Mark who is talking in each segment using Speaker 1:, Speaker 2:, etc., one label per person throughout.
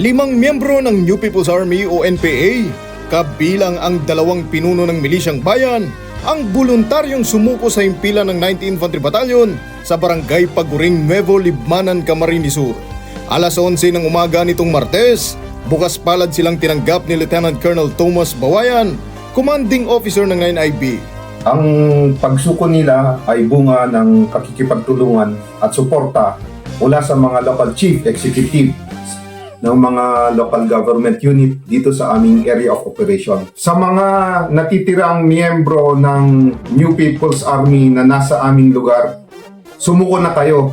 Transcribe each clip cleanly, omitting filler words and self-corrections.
Speaker 1: 5 miyembro ng New People's Army o NPA, kabilang ang 2 pinuno ng Milisyang Bayan, ang voluntaryong sumuko sa himpilan ng 9th Infantry Battalion sa Barangay Paguring, Nuevo Libmanan, Camarines Sur. Alas 11 ng umaga nitong Martes, bukas palad silang tinanggap ni Lieutenant Colonel Thomas Bawayan, Commanding Officer ng 9IB.
Speaker 2: Ang pagsuko nila ay bunga ng pakikipagtulungan at suporta mula sa mga local chief executive ng mga local government unit dito sa aming area of operation. Sa mga natitirang miyembro ng New People's Army na nasa aming lugar, sumuko na kayo.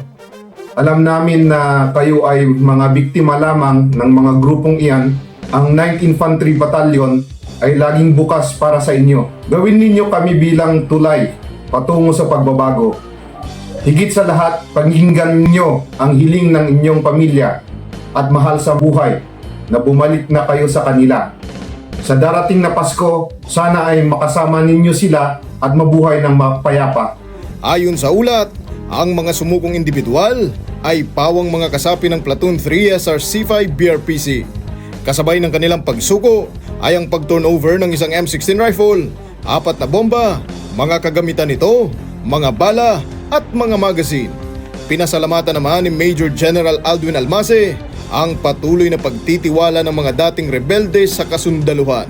Speaker 2: Alam namin na kayo ay mga biktima lamang ng mga grupong iyan. Ang 9th Infantry Battalion ay laging bukas para sa inyo. Gawin ninyo kami bilang tulay patungo sa pagbabago. Higit sa lahat, pakinggan ninyo ang hiling ng inyong pamilya at mahal sa buhay na bumalik na kayo sa kanila. Sa darating na Pasko, sana ay makasama ninyo sila at mabuhay ng mapayapa.
Speaker 1: Ayon sa ulat, ang mga sumukong individual ay pawang mga kasapi ng Platoon 3 SRC-5 BRPC. Kasabay ng kanilang pagsuko ay ang pag-turnover ng isang M16 rifle, 4 na bomba, mga kagamitan nito, mga bala at mga magazine. Pinasalamatan naman ni Major General Aldwin Almase ang patuloy na pagtitiwala ng mga dating rebelde sa kasundaluhan.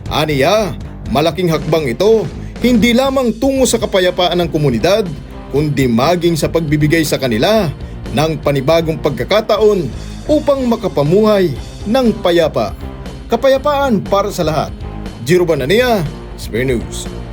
Speaker 1: Aniya, malaking hakbang ito hindi lamang tungo sa kapayapaan ng komunidad, kundi maging sa pagbibigay sa kanila ng panibagong pagkakataon upang makapamuhay ng payapa. Kapayapaan para sa lahat. Jiro Banania, Spare News.